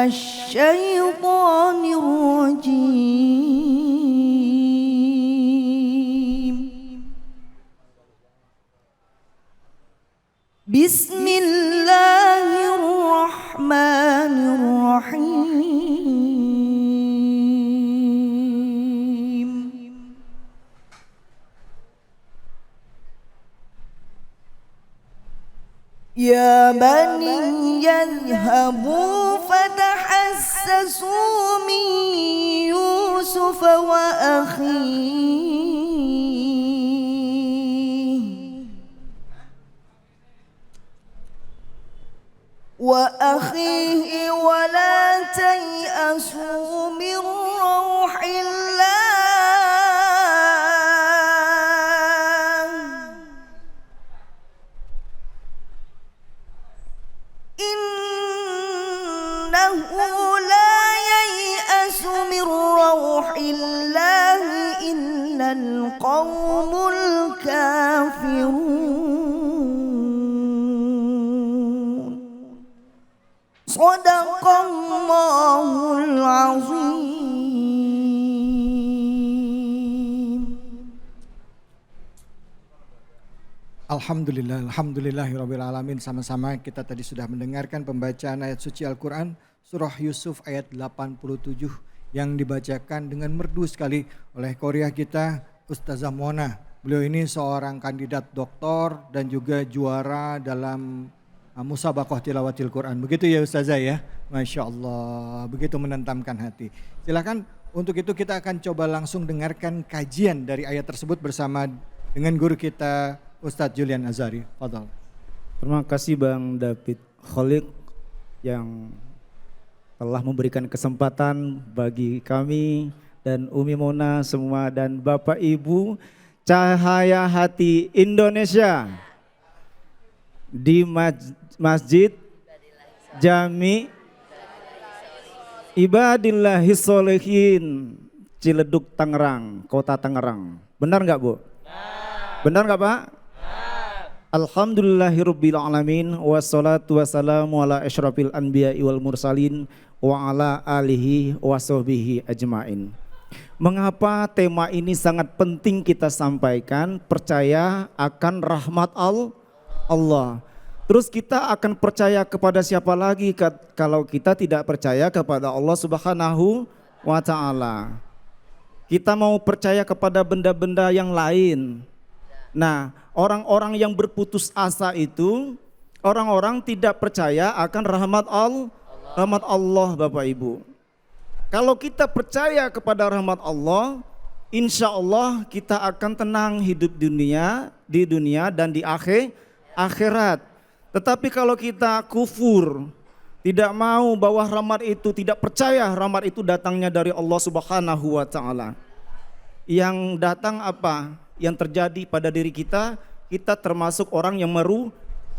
الشيطان الرجيم بسم الله الرحمن الرحيم يا بني اذهبوا فتحسسوا من يوسف وأخيه ولا تيأسوا من روح الله إنه لا ييأس من روح الله إلا القوم الكافرون صدق الله العظيم. Alhamdulillahirrabbilalamin. Sama-sama kita tadi sudah mendengarkan pembacaan ayat suci Al-Quran surah Yusuf ayat 87 yang dibacakan dengan merdu sekali oleh Korea kita Ustazah Mona. Beliau ini seorang kandidat doktor dan juga juara dalam musabaqah tilawatil Quran. Begitu ya Ustazah ya? Masya Allah, begitu menentamkan hati. Silakan, untuk itu kita akan coba langsung dengarkan kajian dari ayat tersebut bersama dengan guru kita Ustadz Julian Azhari. Fadhal. Terima kasih Bang David Kholik yang telah memberikan kesempatan bagi kami dan Umi Mona semua dan Bapak Ibu Cahaya Hati Indonesia di Masjid Jami Ibadillahis Sholihin Ciledug Tangerang, Kota Tangerang. Benar nggak Bu? Benar nggak Pak? Alhamdulillahirabbil alamin wassalatu wassalamu ala asyrafil anbiya'i wal mursalin wa ala alihi wa sahbihi ajmain. Mengapa tema ini sangat penting kita sampaikan? Percaya akan rahmat Allah. Terus kita akan percaya kepada siapa lagi kalau kita tidak percaya kepada Allah Subhanahu wa taala. Kita mau percaya kepada benda-benda yang lain. Nah, orang-orang yang berputus asa itu orang-orang tidak percaya akan rahmat Allah Bapak Ibu. Kalau kita percaya kepada rahmat Allah, insya Allah kita akan tenang hidup di dunia dan di akhirat. Tetapi kalau kita kufur, tidak mau bahwa rahmat itu, tidak percaya rahmat itu datangnya dari Allah Subhanahu wa taala. Yang datang apa? Yang terjadi pada diri kita, kita termasuk orang yang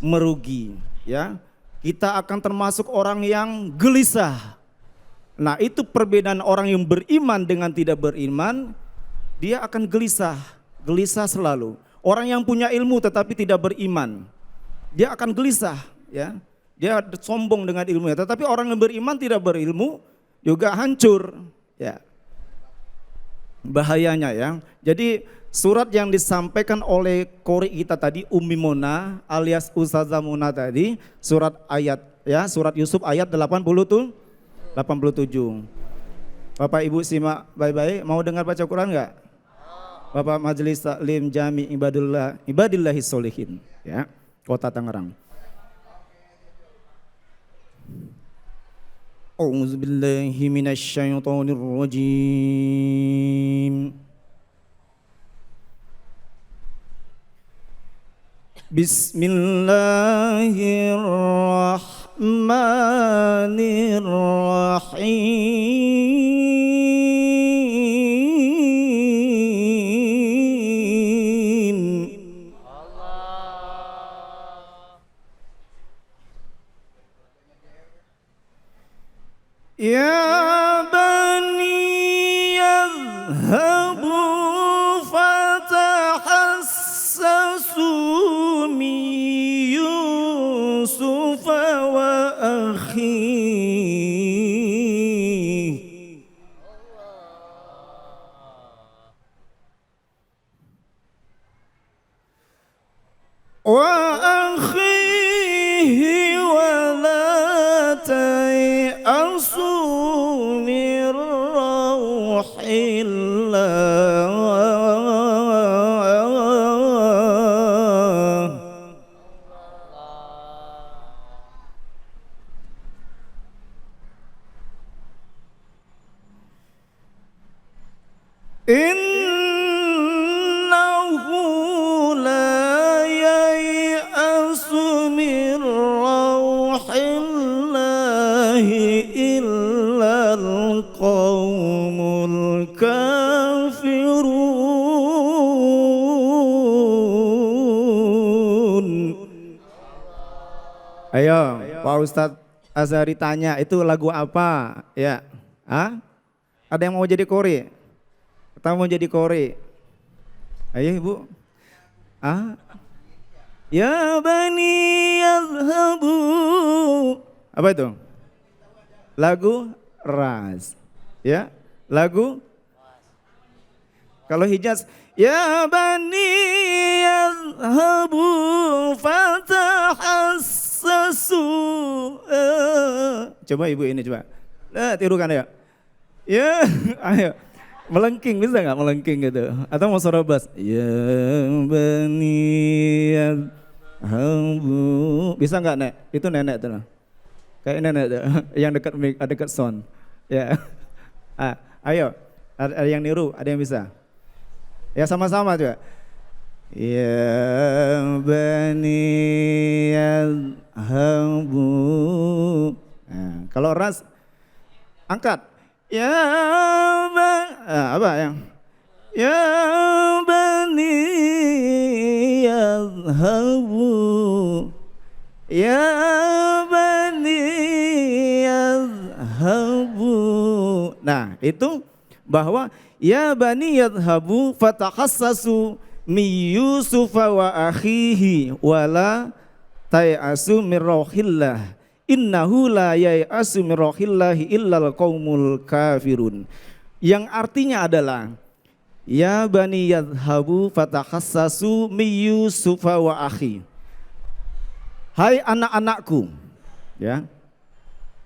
merugi, ya. Kita akan termasuk orang yang gelisah. Nah, itu perbedaan orang yang beriman dengan tidak beriman, dia akan gelisah selalu. Orang yang punya ilmu tetapi tidak beriman, dia akan gelisah, ya. Dia sombong dengan ilmunya. Tetapi orang yang beriman tidak berilmu juga hancur, ya. Bahayanya ya. Jadi surat yang disampaikan oleh qori kita tadi Ummi Mona alias Ustazah Mona tadi, surat ayat ya, surat Yusuf ayat 87. Bapak Ibu simak baik-baik, mau dengar baca Quran enggak? Bapak Majelis Taklim Jami Ibadillahis Sholihin, ya, Kota Tangerang. A'udzubillahi minasyaitonirrajim. Bismillahirrahmanirrahim. Ya bani yadhhabu fatahassasu min Yusuf wa akhihi yai'asu min rauhillah. Innahu la yai'asu min rauhillahi illal qaumul kafirun. Ayo, Pak Ustadz Azhari tanya, itu lagu apa? Ya, ada yang mau jadi kori? Kita mau jadi kori. Ayo Ibu. Ya bani yadhabu. Apa itu? Lagu Ras. Ya, lagu. Kalau Hijaz, ya bani yadhabu fatahassasu. Coba Ibu ini coba. Tirukan ya. Ya, ayo. Melengking bisa nggak melengking gitu? Atau mau suara bass? Ya bani yadhabu. Bisa nggak Nek? Itu nenek tuh. Kayak nenek tuh, yang dekat mic, dekat sound. Ya. Ayo, ada yang niru, ada yang bisa. Ya sama-sama juga. Ya bani yadhabu. Nah, kalau Ras angkat. Ya apa yang? Ya bani yadhabu. Ya bani yadhabu. Nah, itu bahwa ya bani yadhabu fatahassasu mi Yusufa wa akhihi wala tai'asu min rauhillah. Innahu la yai'asu min rauhillahi illal qaumul kafirun. Yang artinya adalah ya bani yadhabu fatahassasu mi Yusufa wa akhi. Hai anak-anakku, ya.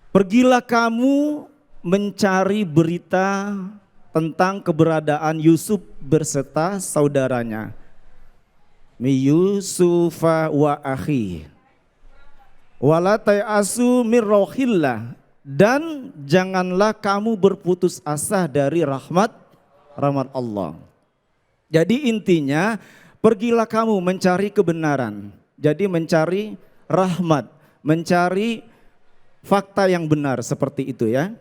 Pergilah kamu mencari berita tentang keberadaan Yusuf berserta saudaranya. Mi Yusufa wa akhi. Wala tai'asu min rauhillah, dan janganlah kamu berputus asa dari rahmat Allah. Jadi intinya pergilah kamu mencari kebenaran. Jadi mencari rahmat, mencari fakta yang benar seperti itu ya.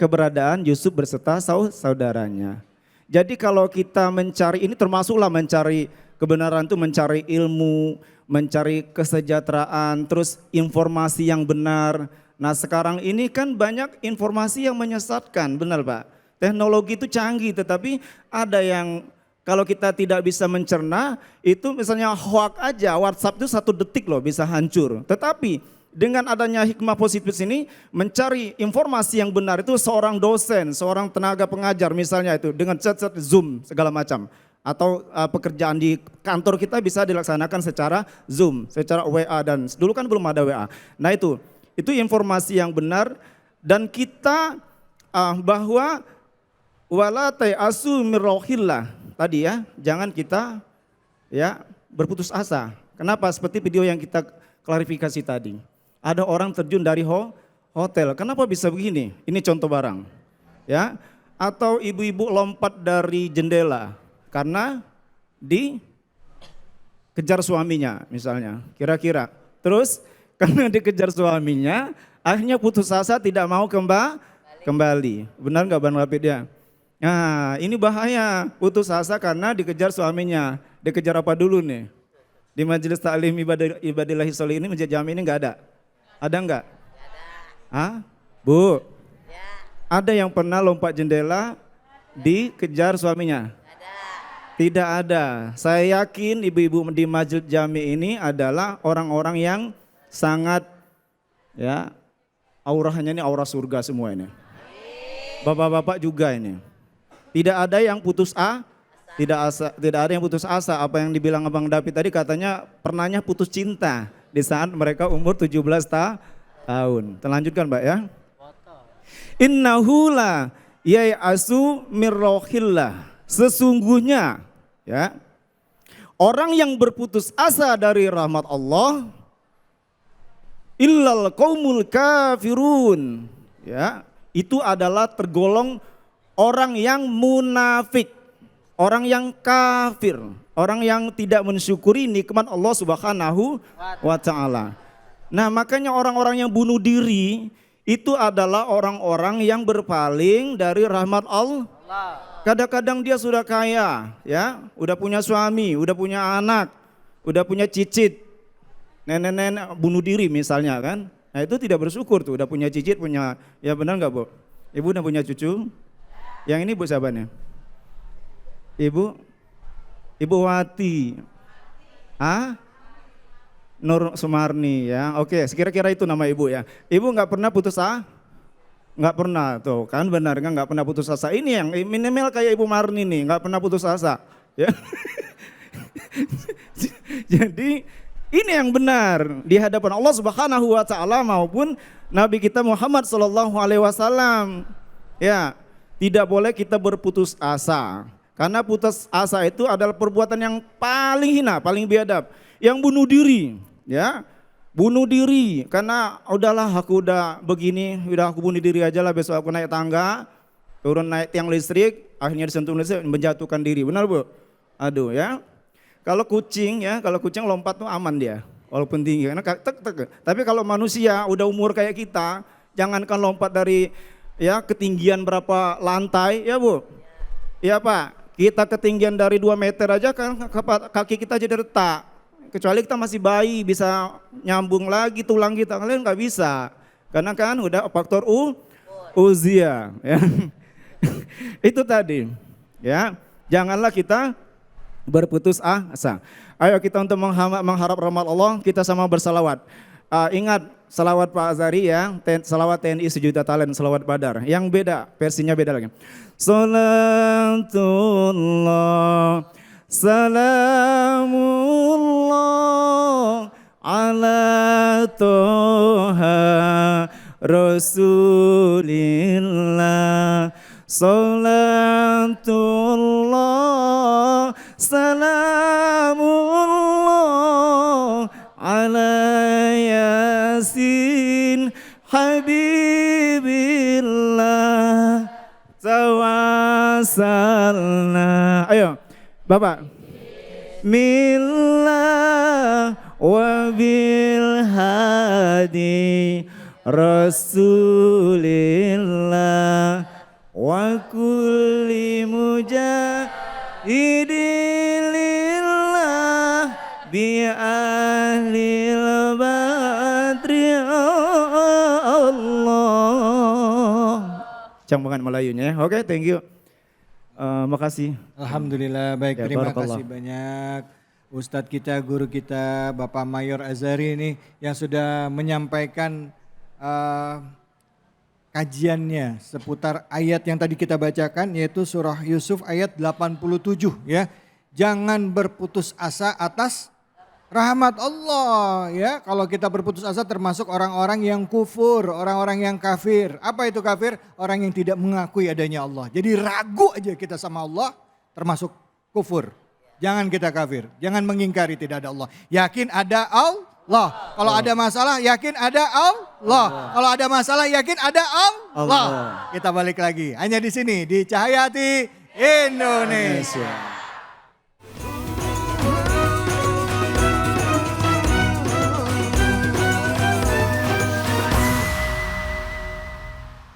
Keberadaan Yusuf berserta saudaranya. Jadi kalau kita mencari, ini termasuklah mencari kebenaran itu mencari ilmu, mencari kesejahteraan, terus informasi yang benar. Nah sekarang ini kan banyak informasi yang menyesatkan, benar Pak? Teknologi itu canggih tetapi ada yang kalau kita tidak bisa mencerna, itu misalnya hoax aja, WhatsApp itu 1 detik loh bisa hancur. Tetapi dengan adanya hikmah positif ini, mencari informasi yang benar itu seorang dosen, seorang tenaga pengajar misalnya itu dengan chat-chat Zoom segala macam. Atau pekerjaan di kantor kita bisa dilaksanakan secara Zoom, secara WA, dan dulu kan belum ada WA. Nah itu informasi yang benar, dan kita bahwa wala tai'asu min rauhillah tadi ya, jangan kita ya berputus asa. Kenapa? Seperti video yang kita klarifikasi tadi. Ada orang terjun dari hotel, kenapa bisa begini? Ini contoh barang. Ya, atau ibu-ibu lompat dari jendela karena dikejar suaminya misalnya, kira-kira. Terus karena dikejar suaminya, akhirnya putus asa tidak mau kembali. Benar nggak Bang Rapid ya? Nah ini bahaya, putus asa karena dikejar suaminya. Dikejar apa dulu nih? Di majelis taklim ibadillahi sholihin ini, masjid jami ini nggak ada? Ada nggak? Ada. Bu? Ya. Ada yang pernah lompat jendela dikejar suaminya? Tidak ada. Saya yakin ibu-ibu di Masjid Jami ini adalah orang-orang yang sangat ya auranya ini aura surga semua ini. Bapak-bapak juga ini. Tidak ada yang putus tidak ada yang putus asa. Apa yang dibilang Abang David tadi, katanya pernahnya putus cinta di saat mereka umur 17 tahun. Terlanjutkan Mbak ya. Innahu la yai'asu mir rauhillah. Sesungguhnya ya, orang yang berputus asa dari rahmat Allah illal qaumul kafirun, ya, itu adalah tergolong orang yang munafik, orang yang kafir, orang yang tidak mensyukuri nikmat Allah Subhanahu wa taala. Nah, makanya orang-orang yang bunuh diri itu adalah orang-orang yang berpaling dari rahmat Allah. Kadang-kadang dia sudah kaya, ya, udah punya suami, udah punya anak, udah punya cicit. Nenek-nenek bunuh diri misalnya kan. Nah, itu tidak bersyukur tuh, udah punya cicit, punya, ya benar nggak Bu? Ibu udah punya cucu? Yang ini Bu siapa nih? Ibu Wati. Nur Sumarni ya. Oke, kira-kira itu nama ibu ya. Ibu nggak pernah putus asa? Nggak pernah tuh kan, benar kan, nggak pernah putus asa. Ini yang minimal kayak Ibu Marni nih, nggak pernah putus asa. Ya. Jadi ini yang benar di hadapan Allah Subhanahu wa taala maupun Nabi kita Muhammad sallallahu alaihi wasallam. Ya, tidak boleh kita berputus asa. Karena putus asa itu adalah perbuatan yang paling hina, paling biadab. Yang bunuh diri, ya, bunuh diri karena udahlah aku udah begini, udah aku bunuh diri aja lah, besok aku naik tangga, turun naik tiang listrik, akhirnya disentuh listrik, menjatuhkan diri, benar Bu? Aduh ya, kalau kucing ya, kalau kucing lompat tuh aman dia, walaupun tinggi, karena tek. Tapi kalau manusia udah umur kayak kita, jangankan lompat dari ya ketinggian berapa lantai, ya Bu? Ya Pak, kita ketinggian dari 2 meter aja kan kaki kita jadi retak. Kecuali kita masih bayi bisa nyambung lagi tulang kita, kalian nggak bisa karena kan udah faktor usia ya. Itu tadi ya, janganlah kita berputus asa. Ayo kita untuk mengharap rahmat Allah, kita sama bersalawat. Ingat salawat Pak Azari ya, salawat TNI sejuta talent, salawat Badar. Yang beda, versinya beda lagi. Salatullah salamullah ala toha rasulillah. Salatullah salamullah ala yasin habibillah tawassalna. Ayo Bapak. Millah wa bil hadi rasulillah wa kulli mujahidilillah bi ahlil badri Allah. Cambangan Melayunya. Oke, thank you. Makasih. Alhamdulillah, baik, Ya, terima barakallah. kasih banyak Ustadz kita, guru kita Bapak Mayor Azari ini yang sudah menyampaikan kajiannya seputar ayat yang tadi kita bacakan, yaitu surah Yusuf ayat 87 ya. Jangan berputus asa atas rahmat Allah ya. Kalau kita berputus asa termasuk orang-orang yang kufur, orang-orang yang kafir. Apa itu kafir? Orang yang tidak mengakui adanya Allah. Jadi ragu aja kita sama Allah termasuk kufur. Jangan kita kafir, jangan mengingkari tidak ada Allah. Yakin ada Allah. Kalau ada masalah yakin ada Allah. Kalau ada masalah yakin ada Allah. Kita balik lagi. Hanya di sini di Cahaya Hati Indonesia.